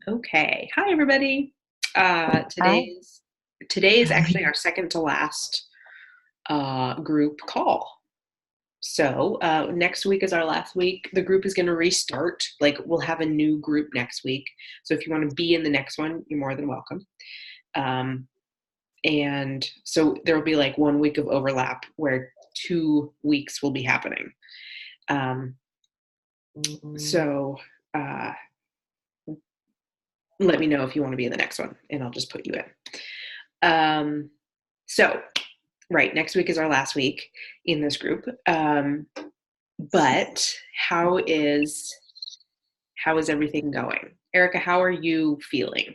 Okay. Hi, everybody. Uh, Hi. today's today is actually our second to last group call. So next week is our last week. The group is going to restart. Like we'll have a new group next week. So if you want to be in the next one, you're more than welcome. Um, and so there will be like 1 week of overlap where 2 weeks will be happening. Um, so uh, let me know if you want to be in the next one, and I'll just put you in. So right, next week is our last week in this group. But how is everything going? Erica, how are you feeling?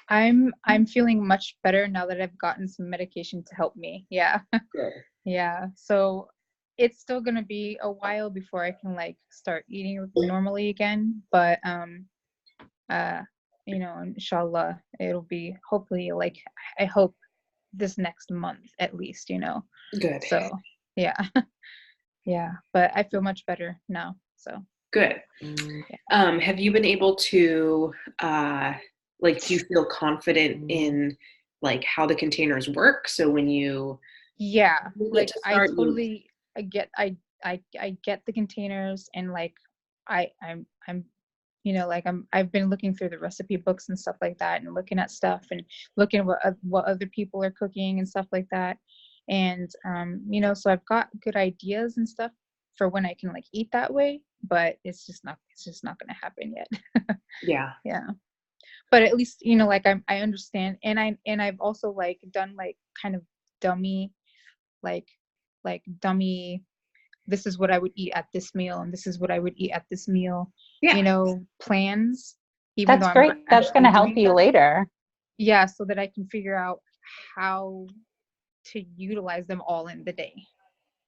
I'm feeling much better now that I've gotten some medication to help me. Yeah. Good. Yeah. So it's still gonna be a while before I can like start eating normally again. But uh inshallah it'll be hopefully like I hope this next month at least. Good. So yeah. Yeah. But I feel much better now. So Good. yeah. Have you been able to like do you feel confident in like how the containers work? So when you Yeah. get Like to I start, you totally I get I get the containers and like I'm like I've been looking through the recipe books and stuff like that and looking at stuff and looking at what other people are cooking and stuff like that. And so I've got good ideas and stuff for when I can like eat that way, but it's just not going to happen yet. yeah. Yeah. But at least like I understand, and I've also like done like kind of dummy like dummy, this is what I would eat at this meal and this is what I would eat at this meal, Yeah. plans, even though That's I'm not great. actually That's going to help doing you them. later. Yeah, so that I can figure out how to utilize them all in the day.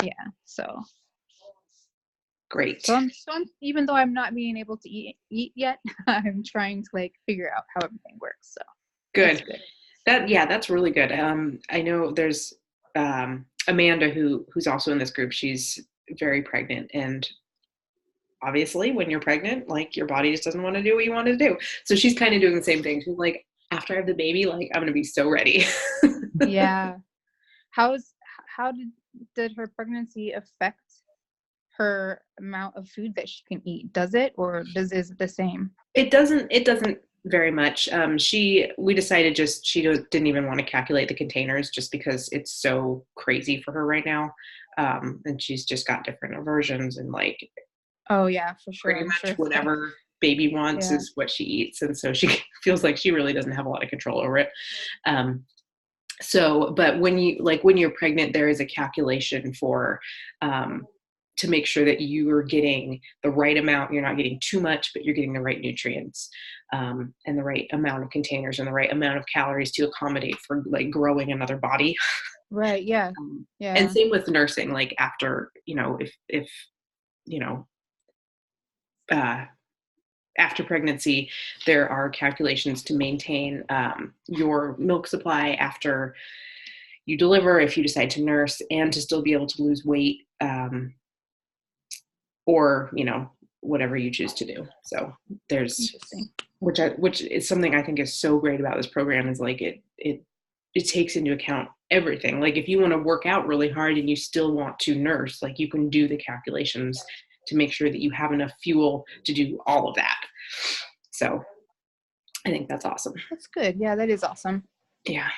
Yeah. So Great. I'm even though I'm not being able to eat yet, I'm trying to like figure out how everything works. So it's Good. good. That's really good. I know there's Amanda who's also in this group. She's very pregnant, and obviously when you're pregnant, like your body just doesn't want to do what you want to do. So she's kind of doing the same thing. She's like, after I have the baby, like I'm gonna be so ready. Yeah. How's how did her pregnancy affect her amount of food that she can eat? Does it, or is it the same? It doesn't very much. We decided just didn't even want to calculate the containers just because it's so crazy for her right now. And she's just got different aversions, and like Oh yeah, for sure. pretty I'm much sure. whatever baby wants Yeah. is what she eats. And so she feels like she really doesn't have a lot of control over it. Um, but when you're pregnant, there is a calculation for um, to make sure that you are getting the right amount. You're not getting too much, but you're getting the right nutrients, and the right amount of containers and the right amount of calories to accommodate for like growing another body. Right. Yeah. And Yeah. same with nursing, like after, if you know uh, after pregnancy, there are calculations to maintain your milk supply after you deliver, if you decide to nurse, and to still be able to lose weight, or whatever you choose to do. So there's Interesting. which is something I think is so great about this program, is like it takes into account everything. Like if you want to work out really hard and you still want to nurse, like you can do the calculations to make sure that you have enough fuel to do all of that. So I think that's awesome. That's good. Yeah, that is awesome. Yeah.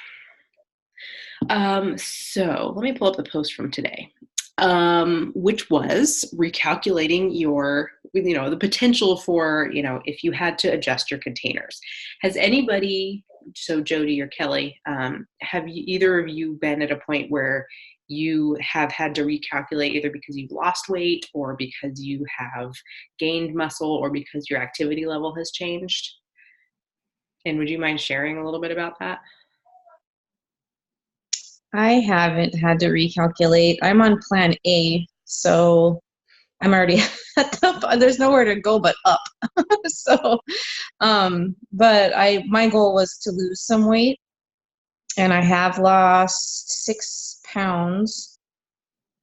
So let me pull up the post from today, which was recalculating the potential for, if you had to adjust your containers. Has anybody, so Jody or Kelly, have either of you been at a point where you have had to recalculate, either because you've lost weight or because you have gained muscle or because your activity level has changed? And would you mind sharing a little bit about that? I haven't had to recalculate. I'm on plan A, so I'm already at there's nowhere to go but up. So, but my goal was to lose some weight, and I have lost 6 pounds.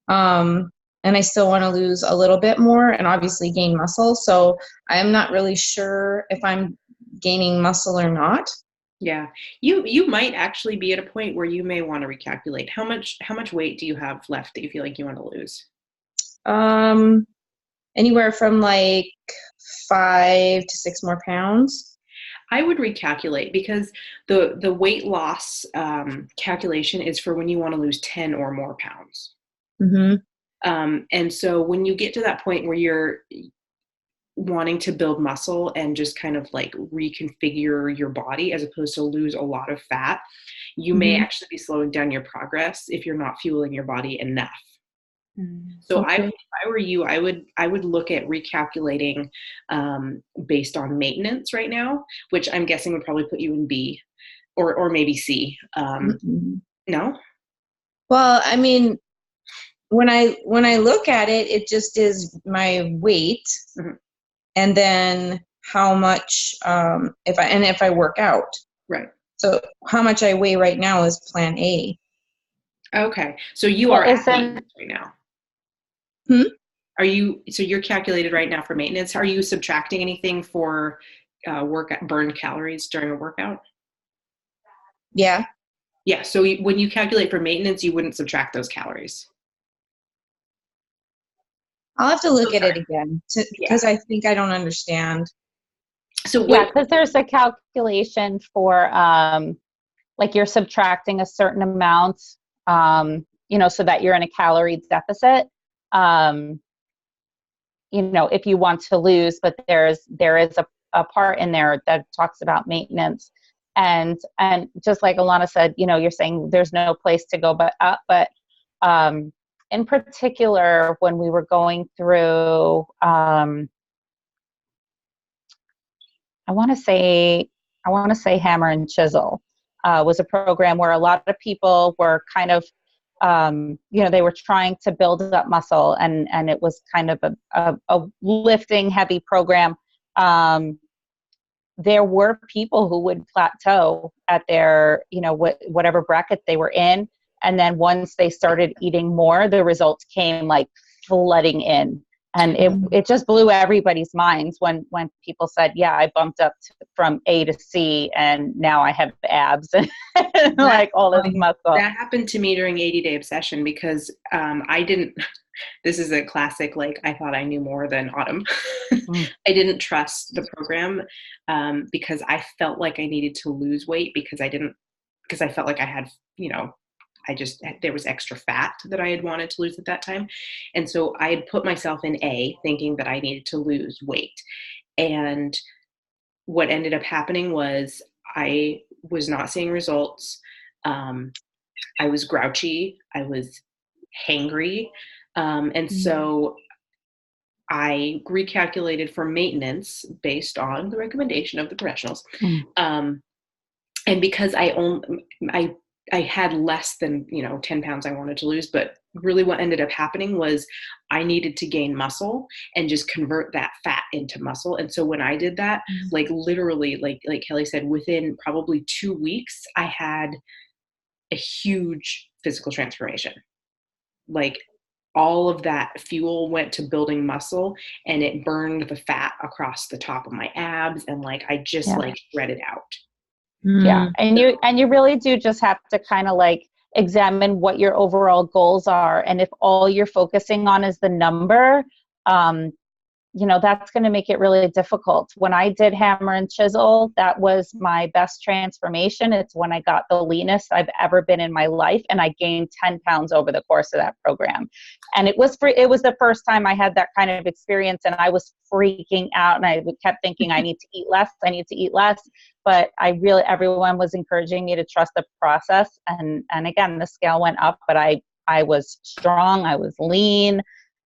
And I still want to lose a little bit more and obviously gain muscle. So I'm not really sure if I'm gaining muscle or not. Yeah. You might actually be at a point where you may want to recalculate. How much weight do you have left that you feel like you want to lose? Um, Anywhere from like 5 to 6 more pounds. I would recalculate because the weight loss calculation is for when you want to lose 10 or more pounds. Mm-hmm. And so when you get to that point where you're wanting to build muscle and just kind of like reconfigure your body as opposed to lose a lot of fat, you may Mm-hmm. actually be slowing down your progress if you're not fueling your body enough. So Okay. if I were you, I would look at recalculating based on maintenance right now, which I'm guessing would probably put you in B or maybe C. Mm-mm. No? Well, I mean, when I look at it, it just is my weight, Mhm. and then how much if I work out. Right. So how much I weigh right now is plan A. Okay. So you Well, are at isn't maintenance right now. Hmm? So you're calculated right now for maintenance. Are you subtracting anything for burned calories during a workout? Yeah. Yeah. So when you calculate for maintenance, you wouldn't subtract those calories. I'll have to look Oh, at it sorry. again Yeah. because I think I don't understand. So yeah, what? because there's a calculation for like you're subtracting a certain amount, so that you're in a calorie deficit. Um, if you want to lose, but there is a part in there that talks about maintenance. And just like Alana said, you're saying there's no place to go but up. But in particular, when we were going through, I want to say Hammer and Chisel was a program where a lot of people were kind of, they were trying to build up muscle, and it was kind of a lifting heavy program. There were people who would plateau at their, whatever bracket they were in. And then once they started eating more, the results came like flooding in. And it just blew everybody's minds when people said, yeah, I bumped up from A to C and now I have abs and like all this muscle. That happened to me during 80-day obsession because I didn't. This is a classic, like, I thought I knew more than Autumn. I didn't trust the program because I felt like I needed to lose weight because I felt like I had, there was extra fat that I had wanted to lose at that time. And so I had put myself in A thinking that I needed to lose weight. And what ended up happening was I was not seeing results. I was grouchy. I was hangry. And so I recalculated for maintenance based on the recommendation of the professionals. And because I had less than 10 pounds I wanted to lose, but really what ended up happening was I needed to gain muscle and just convert that fat into muscle. And so when I did that, like literally, like Kelly said, within probably 2 weeks, I had a huge physical transformation. Like all of that fuel went to building muscle and it burned the fat across the top of my abs and like I just like shredded out. Yeah. And you really do just have to kind of like examine what your overall goals are. And if all you're focusing on is the number, that's going to make it really difficult. When I did Hammer and Chisel, that was my best transformation. It's when I got the leanest I've ever been in my life. And I gained 10 pounds over the course of that program. And it was the first time I had that kind of experience. And I was freaking out. And I kept thinking, I need to eat less. I need to eat less. But everyone was encouraging me to trust the process. And again, the scale went up, but I was strong. I was lean.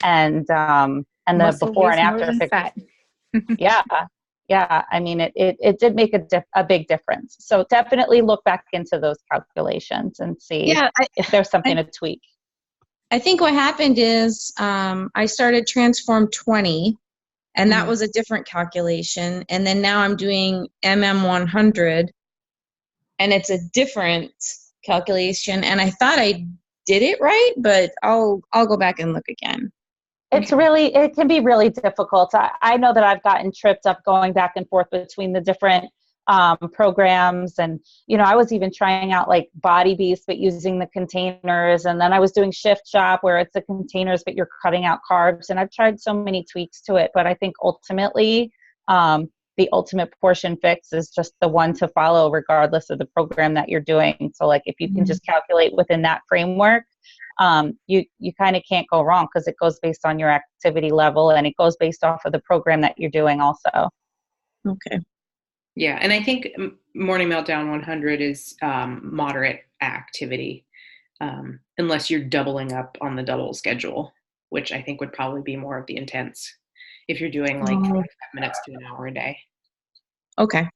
And the before and after fat. Yeah. I mean, it did make a big difference. So definitely look back into those calculations and see if there's something to tweak. I think what happened is I started Transform 20, and that was a different calculation. And then now I'm doing MM100, and it's a different calculation. And I thought I did it right, but I'll go back and look again. it can be really difficult. I know that I've gotten tripped up going back and forth between the different programs. And, I was even trying out like Body Beast, but using the containers. And then I was doing Shift Shop where it's the containers, but you're cutting out carbs. And I've tried so many tweaks to it. But I think ultimately, the ultimate portion fix is just the one to follow regardless of the program that you're doing. So like if you can just calculate within that framework, you kind of can't go wrong because it goes based on your activity level and it goes based off of the program that you're doing also. Okay. Yeah. And I think Morning Meltdown 100 is moderate activity, unless you're doubling up on the double schedule, which I think would probably be more of the intense if you're doing like 45 minutes to an hour a day. Okay.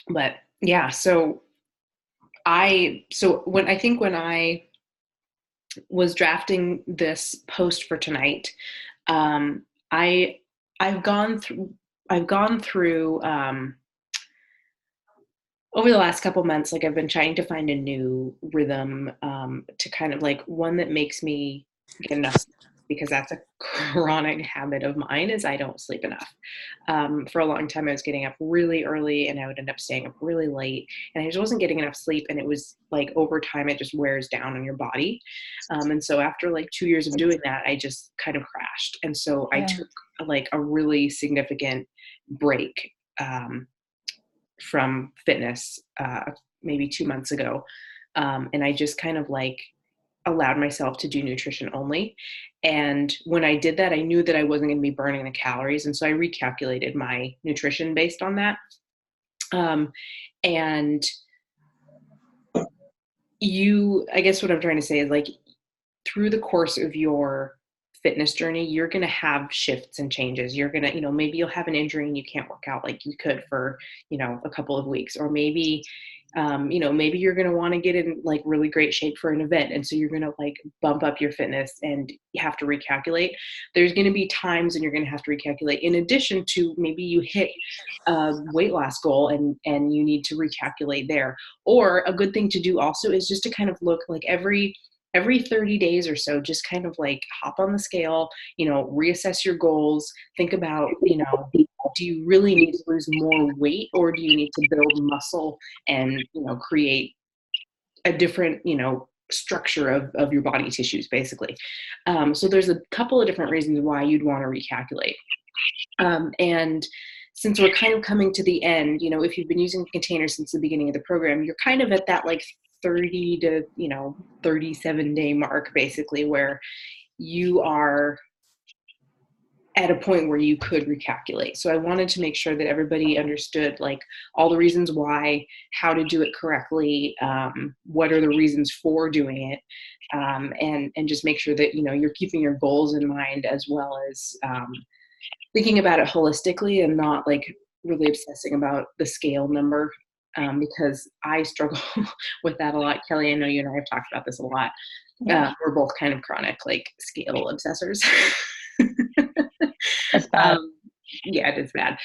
But yeah, so when I was drafting this post for tonight, I've gone through over the last couple months, like I've been trying to find a new rhythm, to kind of like one that makes me get enough sleep, because that's a chronic habit of mine is I don't sleep enough. For a long time, I was getting up really early and I would end up staying up really late and I just wasn't getting enough sleep. And it was like over time, it just wears down on your body. And so after like 2 years of doing that, I just kind of crashed. And so I took like a really significant break from fitness maybe 2 months ago. And I just kind of like allowed myself to do nutrition only. And when I did that, I knew that I wasn't going to be burning the calories. And so I recalculated my nutrition based on that. And I guess what I'm trying to say is like through the course of your fitness journey, you're going to have shifts and changes. You're going to, maybe you'll have an injury and you can't work out like you could for, a couple of weeks, or maybe, maybe you're going to want to get in like really great shape for an event. And so you're going to like bump up your fitness and you have to recalculate. There's going to be times when you're going to have to recalculate in addition to maybe you hit a weight loss goal and you need to recalculate there. Or a good thing to do also is just to kind of look like every 30 days or so, just kind of like hop on the scale, reassess your goals, think about, do you really need to lose more weight or do you need to build muscle and, create a different, structure of your body tissues, basically. So there's a couple of different reasons why you'd want to recalculate. And since we're kind of coming to the end, if you've been using containers since the beginning of the program, you're kind of at that like 30 to 37 day mark, basically, where you are at a point where you could recalculate. So I wanted to make sure that everybody understood like all the reasons why, how to do it correctly, what are the reasons for doing it, and just make sure that you're keeping your goals in mind, as well as thinking about it holistically and not like really obsessing about the scale number, because I struggle with that a lot. Kelly, I know you and I have talked about this a lot. We're both kind of chronic like scale obsessors. That's bad. Yeah, it is bad.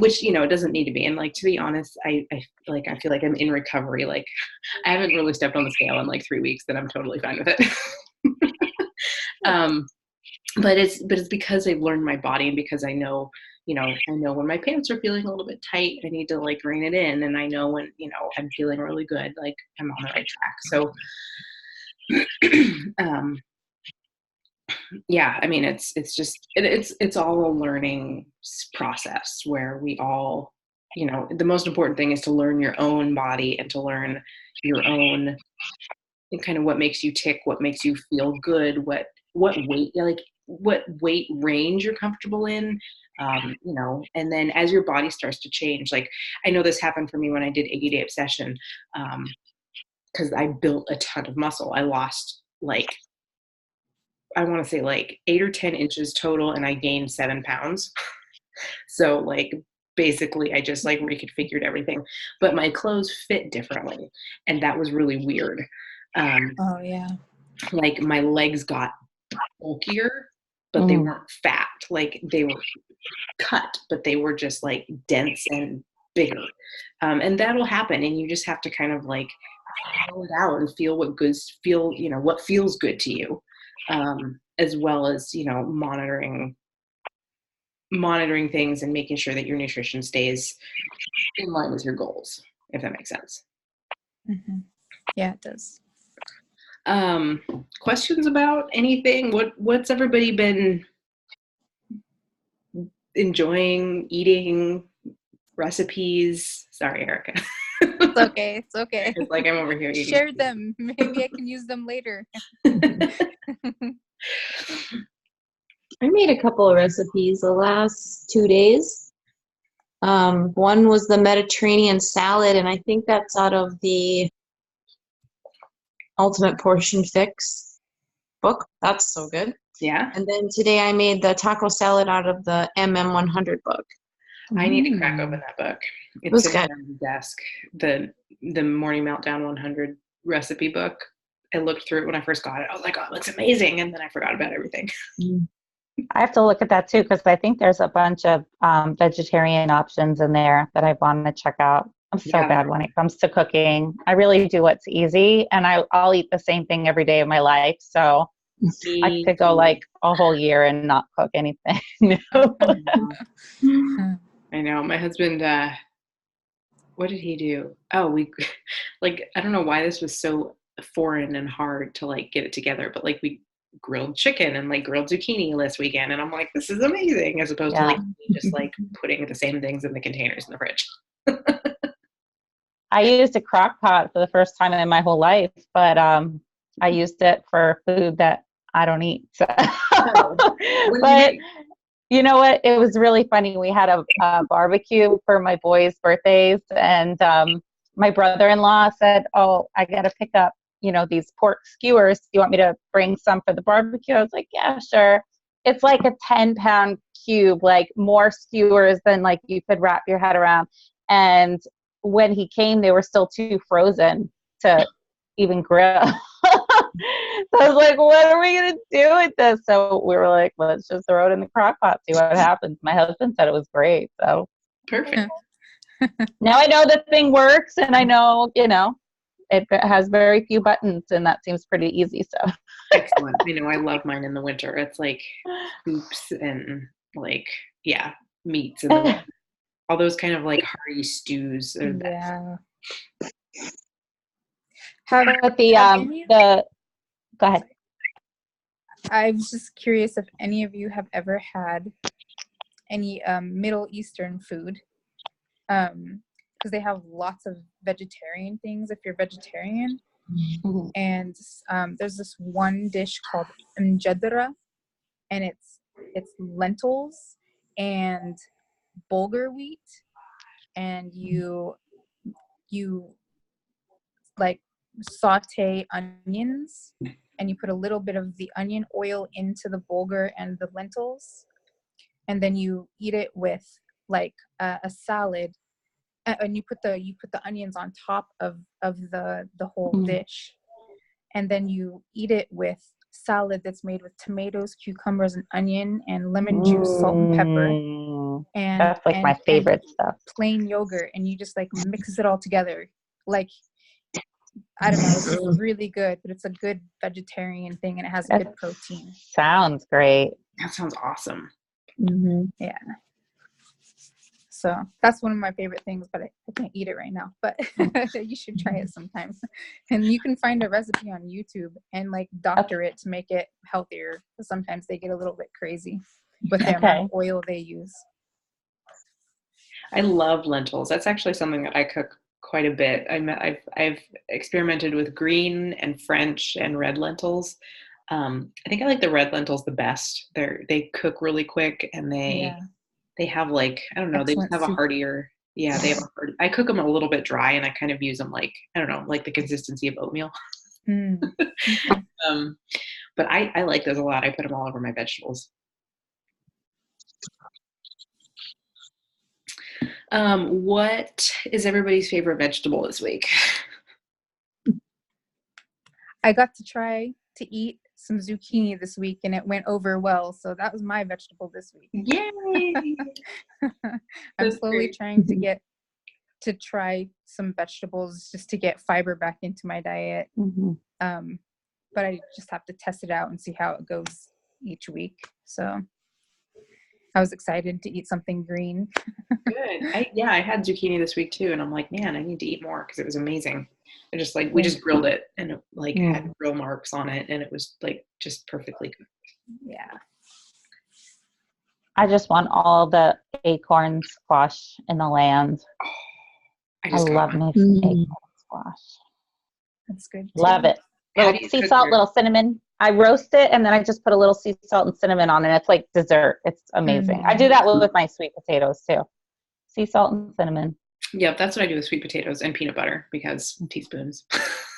Which, it doesn't need to be. And like, to be honest, I feel like I'm in recovery. Like I haven't really stepped on the scale in like 3 weeks, then I'm totally fine with it. But it's because I've learned my body, and because I know when my pants are feeling a little bit tight, I need to like rein it in. And I know when, I'm feeling really good, like I'm on the right track. So, yeah, I mean, it's all a learning process where we all, the most important thing is to learn your own body and to learn your own and kind of what makes you tick, what makes you feel good, what weight, like what weight range you're comfortable in, and then as your body starts to change, like I know this happened for me when I did 80-day obsession, because I built a ton of muscle. I lost like, I want to say like 8 or 10 inches total, and I gained 7 pounds. So like basically I just like reconfigured everything, but my clothes fit differently, and that was really weird. Oh yeah. Like my legs got bulkier, but they weren't fat. Like they were cut, but they were just like dense and bigger. And that'll happen, and you just have to kind of like feel it out and feel what feels good to you, as well as, monitoring things and making sure that your nutrition stays in line with your goals, if that makes sense. Mm-hmm. Yeah, it does. Questions about anything? What's everybody been enjoying, eating, recipes? Sorry, Erica. It's okay. It's okay. It's like I'm over here eating. Share them. Maybe I can use them later. I made a couple of recipes the last 2 days. One was the Mediterranean salad, and I think that's out of the Ultimate Portion Fix book. That's so good. Yeah. And then today I made the taco salad out of the MM100 book. I need to crack open that book. It's sitting on the desk. The Morning Meltdown 100 recipe book. I looked through it when I first got it. I was like, oh, it looks amazing. And then I forgot about everything. I have to look at that too, because I think there's a bunch of vegetarian options in there that I want to check out. I'm so bad when it comes to cooking. I really do what's easy, and I'll eat the same thing every day of my life. So I could go like a whole year and not cook anything. I know. My husband, what did he do? Oh, I don't know why this was so foreign and hard to like get it together, but like we grilled chicken and like grilled zucchini last weekend, and I'm like, this is amazing, as opposed to like just like putting the same things in the containers in the fridge. I used a crock pot for the first time in my whole life, but I used it for food that I don't eat. So. But you know what? It was really funny. We had a barbecue for my boys' birthdays, and my brother-in-law said, oh, I got to pick up, these pork skewers. Do you want me to bring some for the barbecue? I was like, yeah, sure. It's like a 10-pound cube, like more skewers than like you could wrap your head around. And when he came, they were still too frozen to even grill. So I was like, what are we going to do with this? So we were like, let's just throw it in the crock pot, see what happens. My husband said it was great. So perfect. Now I know the thing works, and I know, it has very few buttons, and that seems pretty easy. So excellent. I love mine in the winter. It's like soups and like, meats and all those kind of like hearty stews. Yeah. How about go ahead. I was just curious if any of you have ever had any Middle Eastern food, because they have lots of vegetarian things if you're vegetarian. Mm-hmm. And there's this one dish called mjadra, and it's lentils and bulgur wheat, and you like saute onions, and you put a little bit of the onion oil into the bulgur and the lentils, and then you eat it with like a salad, and you put the onions on top of the whole dish, and then you eat it with salad that's made with tomatoes, cucumbers, and onion, and lemon juice, salt and pepper, and that's like my favorite stuff. Plain yogurt, and you just like mix it all together. Like, I don't know, it's just really good, but it's a good vegetarian thing, and it has a good protein. Sounds great. That sounds awesome. Mm-hmm. Yeah. So that's one of my favorite things, but I can't eat it right now. But you should try it sometime. And you can find a recipe on YouTube and like doctor it to make it healthier. Sometimes they get a little bit crazy with the amount of oil they use. I love lentils. That's actually something that I cook quite a bit. I've experimented with green and French and red lentils. I think I like the red lentils the best. They cook really quick, and they have like, I don't know, they just have a heartier. Yeah, they have I cook them a little bit dry, and I kind of use them like, I don't know, like the consistency of oatmeal. But I like those a lot. I put them all over my vegetables. What is everybody's favorite vegetable this week? I got to try to eat some zucchini this week, and it went over well. So that was my vegetable this week. Yay! I'm slowly trying to get to try some vegetables just to get fiber back into my diet. But I just have to test it out and see how it goes each week. So I was excited to eat something green. Good. I had zucchini this week too, and I'm like, man, I need to eat more because it was amazing. I just like, we just grilled it, and it like had grill marks on it, and it was like just perfectly cooked. Yeah. I just want all the acorn squash in the land. I love me some acorn squash. That's good too. Love it. Little sea salt, little cinnamon. I roast it and then I just put a little sea salt and cinnamon on it. It's like dessert. It's amazing. I do that with my sweet potatoes too. Sea salt and cinnamon. Yep, that's what I do with sweet potatoes and peanut butter because teaspoons.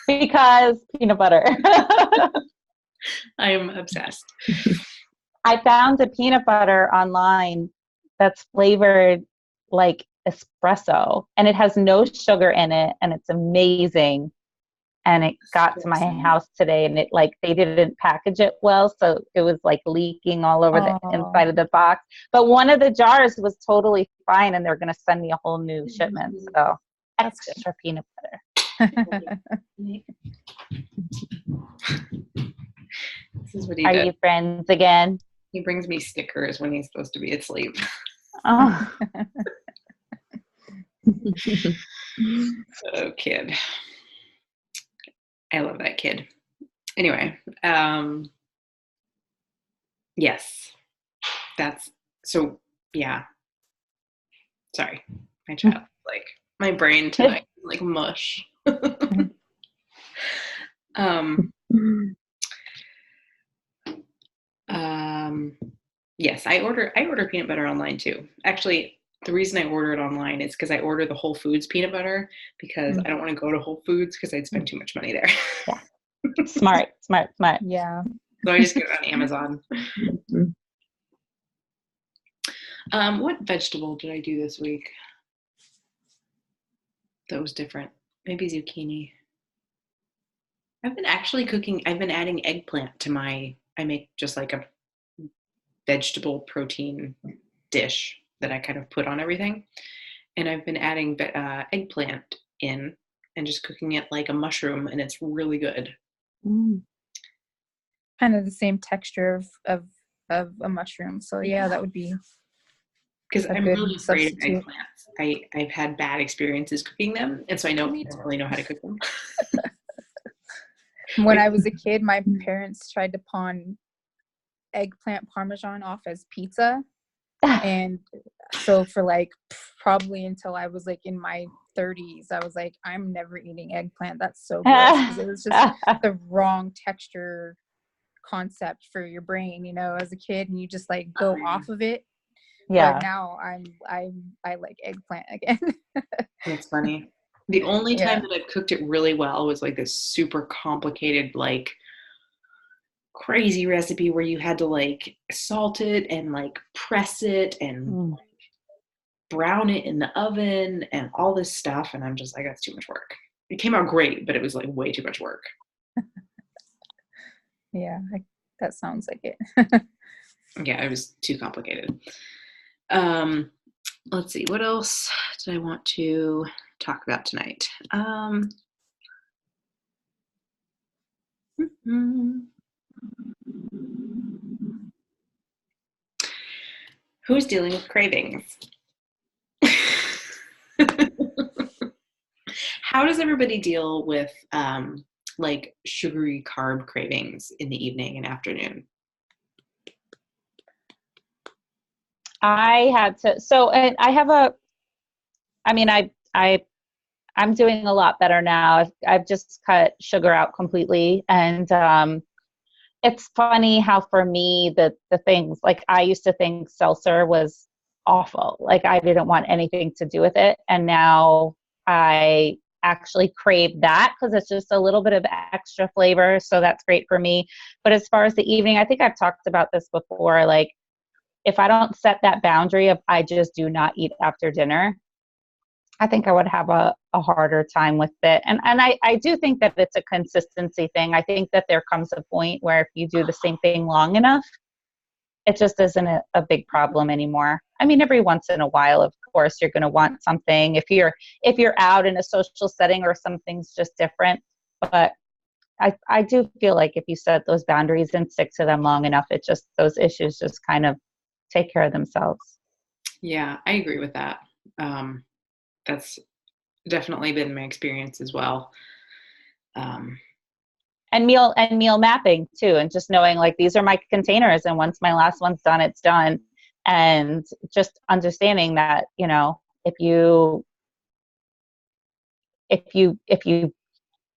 Because peanut butter. I am obsessed. I found a peanut butter online that's flavored like espresso and it has no sugar in it and it's amazing. And it got to my house today and it like, they didn't package it well. So it was like leaking all over the inside of the box. But one of the jars was totally fine and they're going to send me a whole new shipment. So extra peanut butter. This is what he Are does. you friends again? He brings me stickers when he's supposed to be asleep. Oh. Oh, kid. I love that kid. Anyway, yes, that's so, yeah. Sorry, my child, like my brain tonight, like mush. Yes, I order peanut butter online too. Actually, the reason I order it online is because I order the Whole Foods peanut butter because I don't want to go to Whole Foods because I'd spend too much money there. Yeah. Smart. Yeah. So I just get it on Amazon. What vegetable did I do this week that was different? Maybe zucchini. I've been adding eggplant to I make just like a vegetable protein dish that I kind of put on everything. And I've been adding eggplant in and just cooking it like a mushroom, and it's really good. Kind of the same texture of a mushroom. So yeah, that would be. Because I'm really afraid of substitute. eggplants. I've had bad experiences cooking them, and so I don't really know how to cook them. When I was a kid, my parents tried to pawn eggplant parmesan off as pizza. And so for like probably until I was like in my 30s, I was like, I'm never eating eggplant. That's so gross. 'Cause it was just the wrong texture concept for your brain, as a kid, and you just like go off of it. Yeah. But now I like eggplant again. That's funny. The only time that I've cooked it really well was like this super complicated, like crazy recipe where you had to like salt it and like press it and brown it in the oven and all this stuff. And I'm just like, that's too much work. It came out great, but it was like way too much work. Yeah, that sounds like it. Yeah, it was too complicated. Let's see, what else did I want to talk about tonight? Who's dealing with cravings? How does everybody deal with like sugary carb cravings in the evening and afternoon? I had to, and I have I'm doing a lot better now. I've just cut sugar out completely. And it's funny how for me, the things, like I used to think seltzer was awful. Like I didn't want anything to do with it. And now I actually crave that because it's just a little bit of extra flavor. So that's great for me. But as far as the evening, I think I've talked about this before, like if I don't set that boundary of I just do not eat after dinner, I think I would have a harder time with it. And I do think that it's a consistency thing. I think that there comes a point where if you do the same thing long enough, it just isn't a big problem anymore. I mean, every once in a while, of course, you're going to want something if you're out in a social setting or something's just different. But I do feel like if you set those boundaries and stick to them long enough, those issues just kind of take care of themselves. Yeah, I agree with that. That's definitely been my experience as well. And meal mapping too, and just knowing like these are my containers, and once my last one's done, it's done. And just understanding that, if you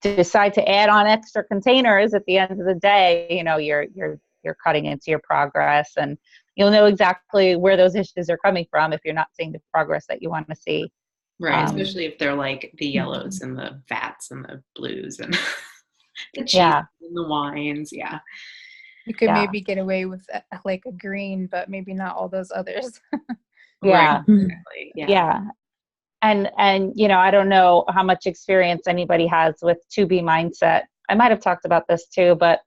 decide to add on extra containers at the end of the day, you're cutting into your progress, and you'll know exactly where those issues are coming from if you're not seeing the progress that you want to see. Right, especially if they're like the yellows and the fats and the blues and the cheese and the wines. Yeah. You could maybe get away with like a green, but maybe not all those others. Yeah. Right, exactly. Yeah. And I don't know how much experience anybody has with 2B mindset. I might have talked about this too, but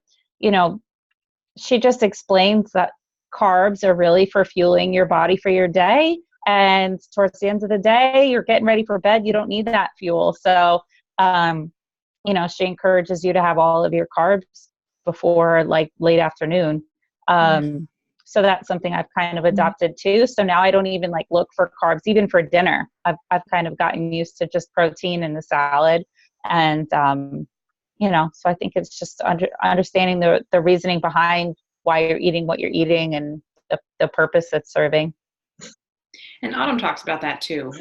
she just explains that carbs are really for fueling your body for your day. And towards the end of the day, you're getting ready for bed. You don't need that fuel. So, she encourages you to have all of your carbs before like late afternoon. So that's something I've kind of adopted too. So now I don't even like look for carbs, even for dinner. I've kind of gotten used to just protein in the salad. And, so I think it's just understanding the reasoning behind why you're eating what you're eating and the purpose it's serving. And Autumn talks about that too.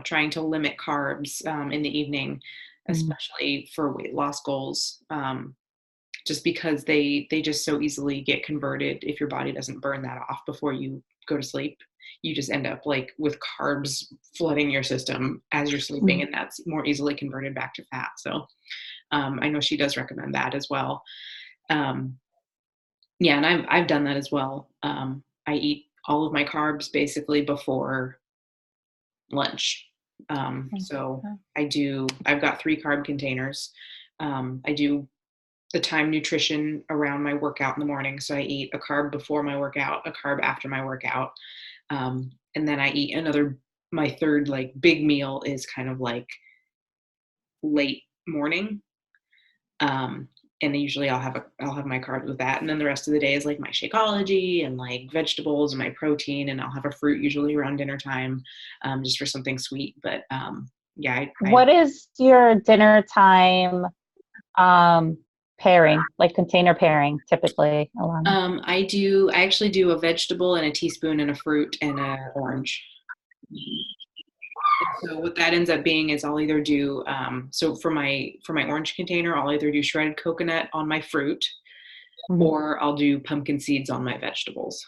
Trying to limit carbs in the evening, especially for weight loss goals. Just because they just so easily get converted if your body doesn't burn that off before you go to sleep. You just end up like with carbs flooding your system as you're sleeping, and that's more easily converted back to fat. So I know she does recommend that as well. And I've done that as well. I eat all of my carbs basically before lunch. So I've got 3 carb containers. I do the time nutrition around my workout in the morning. So I eat a carb before my workout, a carb after my workout. And then I eat my third like big meal is kind of like late morning. And usually I'll have my carbs with that. And then the rest of the day is like my Shakeology and like vegetables and my protein. And I'll have a fruit usually around dinner time, just for something sweet. But what is your dinner time pairing, like container pairing typically, Alana? I actually do a vegetable and a teaspoon and a fruit and an orange. And so what that ends up being is I'll either do so for my orange container, I'll either do shredded coconut on my fruit, or I'll do pumpkin seeds on my vegetables.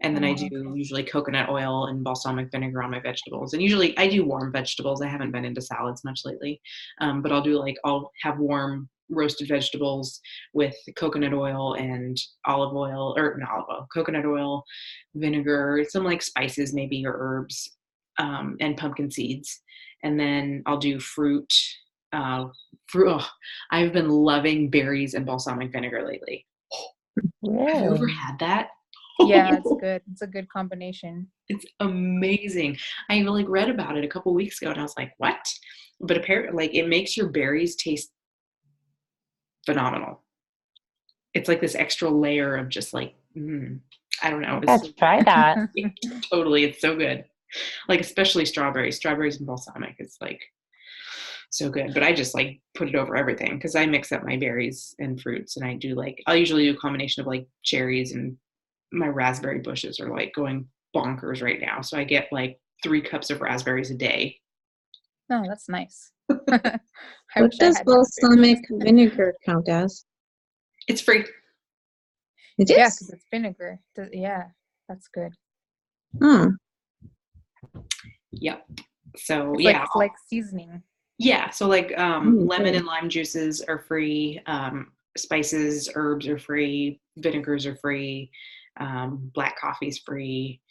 And then I do usually coconut oil and balsamic vinegar on my vegetables. And usually I do warm vegetables. I haven't been into salads much lately, but I'll have warm roasted vegetables with coconut oil and coconut oil, vinegar, some like spices maybe or herbs, and pumpkin seeds. And then I'll do fruit. I've been loving berries and balsamic vinegar lately. Really? Have you ever had that? Yeah, it's good. It's a good combination. It's amazing. I read about it a couple weeks ago and I was like, what? But apparently it makes your berries taste phenomenal. It's like this extra layer of just like, I don't know. Let's try that. Totally. It's so good. Like, especially strawberries and balsamic. It's like so good, but I just like put it over everything because I mix up my berries and fruits, and I'll usually do a combination of like cherries, and my raspberry bushes are like going bonkers right now. So I get like 3 cups of raspberries a day. Oh, that's nice. What does balsamic vinegar count as? It's free. It is? Yeah, because it's vinegar. Yeah, that's good. Yep. So it's like seasoning. Yeah. So like lemon and lime juices are free. Spices, herbs are free. Vinegars are free. Black coffee's free.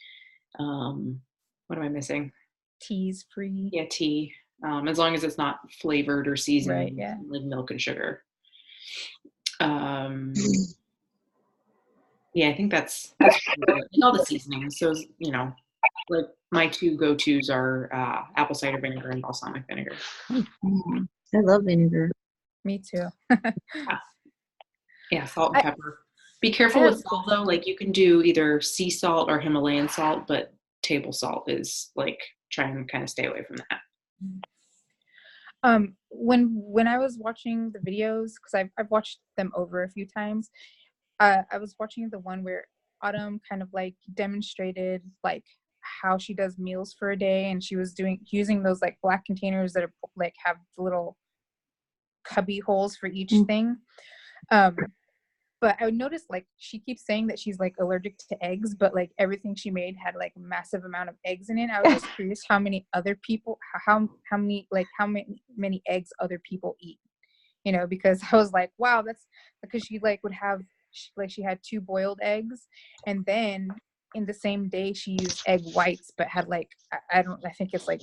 What am I missing? Tea's free. Yeah, tea. As long as it's not flavored or seasoned, right, yeah. like milk and sugar. Yeah, I think that's pretty good. And all the seasonings. So, you know, like my two go-tos are apple cider vinegar and balsamic vinegar. Mm, I love vinegar. Me too. Yeah, yeah, salt and I, pepper. Be I careful have with a salt though. question. Like you can do either sea salt or Himalayan salt, but table salt is like try and kind of stay away from that. When I was watching the videos, because I've watched them over a few times, I was watching the one where Autumn kind of like demonstrated like how she does meals for a day, and she was using those like black containers that are like have little cubby holes for each thing. But I would notice like she keeps saying that she's like allergic to eggs, but like everything she made had like a massive amount of eggs in it. I was just curious how many other people, how many like how many eggs other people eat, you know, because I was like, wow, that's because she like would have like she had 2 boiled eggs, and then in the same day she used egg whites, but had like I think it's like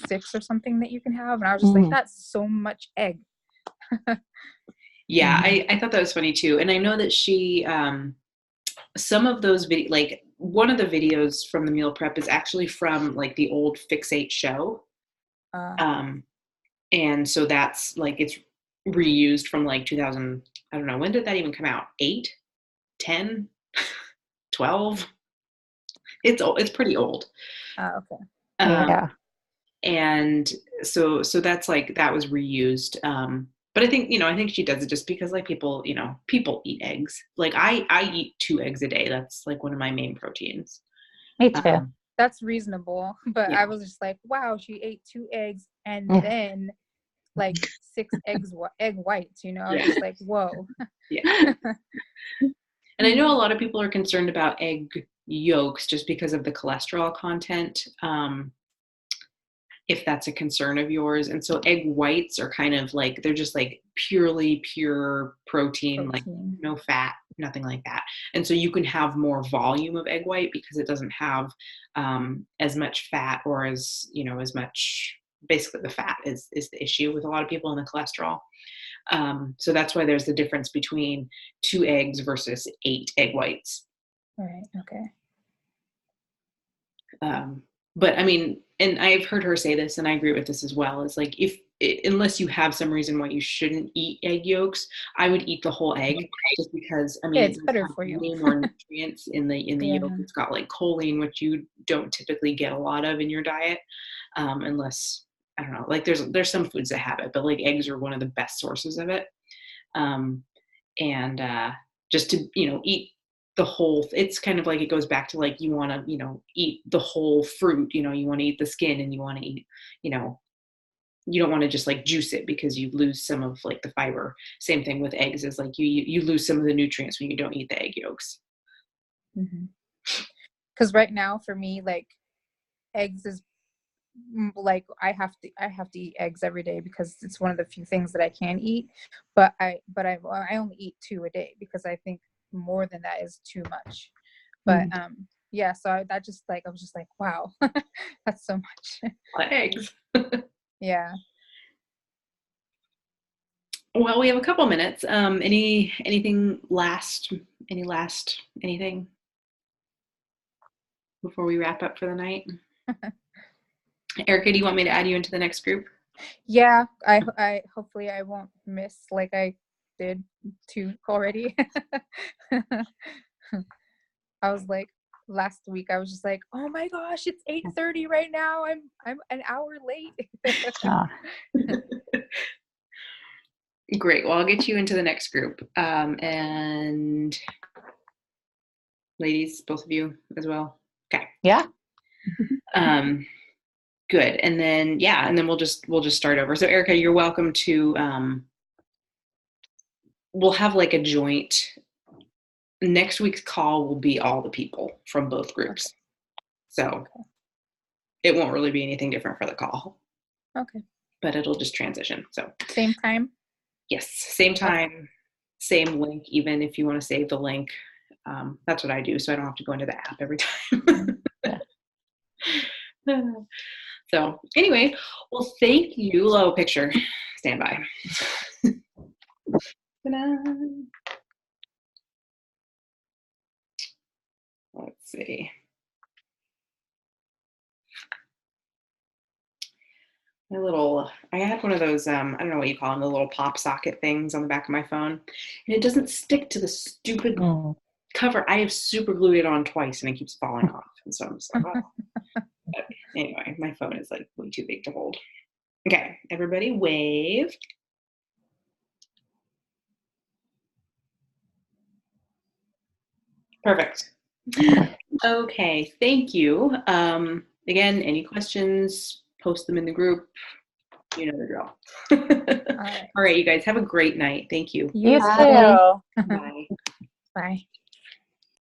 6 or something that you can have, and I was just like, that's so much egg. Yeah, I thought that was funny too. And I know that she some of those like one of the videos from the meal prep is actually from like the old Fix8 show. Uh, Um and so that's like it's reused from like 2000, I don't know, when did that even come out? 8, 10, 12? It's pretty old. okay. Um Yeah. and so that's like that was reused. But I think, you know, I think she does it just because like people, you know, people eat eggs. Like I eat 2 eggs a day. That's like one of my main proteins. Me too. That's reasonable, but I Yeah. was just like, wow, she ate 2 eggs and Yeah. then like 6 egg whites, you know. I was Yeah. just like, whoa. Yeah. And I know a lot of people are concerned about egg yolks just because of the cholesterol content. If that's a concern of yours. And so egg whites are kind of like, they're just like purely pure protein, like Protein. no fat, nothing like that. And so you can have more volume of egg white because it doesn't have as much fat or as, you know, as much, basically the fat is the issue with a lot of people in the cholesterol. So that's why there's the difference between 2 eggs versus 8 egg whites. Right. Okay. But I mean, and I've heard her say this, and I agree with this as well. Is like unless you have some reason why you shouldn't eat egg yolks, I would eat the whole egg just because I Yeah, mean it it's does better have for you. way more nutrients in the Yeah. yolk. It's got like choline, which you don't typically get a lot of in your diet, unless I don't know. Like there's some foods that have it, but like eggs are one of the best sources of it. Um, and just to eat the whole, it's kind of like it goes back to like you want to eat the whole fruit, you want to eat the skin, and you want to eat, you know you don't want to just like juice it because you lose some of like the fiber. Same thing with eggs, is like you lose some of the nutrients when you don't eat the egg yolks. Because right now for me, like eggs is like I have to eat eggs every day because it's one of the few things that I can eat. But I only eat 2 a day because I think more than that is too much. But yeah, so that just like I was just like, wow, that's so much. Eggs. Yeah. Well, we have a couple minutes. Any last anything before we wrap up for the night? Erica, do you want me to add you into the next group? Yeah, I hopefully I won't miss like I did 2 already. I was like last week I was just like, oh my gosh, it's 8:30 right now. I'm an hour late. Great. Well, I'll get you into the next group. And ladies, both of you as well. Okay. Yeah. Good. And then we'll just start over. So Erica, you're welcome to we'll have like a joint. Next week's call will be all the people from both groups. Okay. So it won't really be anything different for the call. Okay. But it'll just transition. So Same time? yes, same time, same link, even if you want to save the link. That's what I do, so I don't have to go into the app every time. So anyway, well, thank you. Low picture. Stand by. Ta-da. see. My little, I had one of those, I don't know what you call them, the little pop socket things on the back of my phone. And it doesn't stick to the stupid cover. I have super glued it on twice and it keeps falling off. And so I'm just like, oh. But anyway, my phone is like way too big to hold. Okay, everybody wave. Right. Perfect. Okay, thank you. Again, any questions, post them in the group. You know the drill. All right, you guys have a great night. Thank you. You Bye. too. Bye. Bye.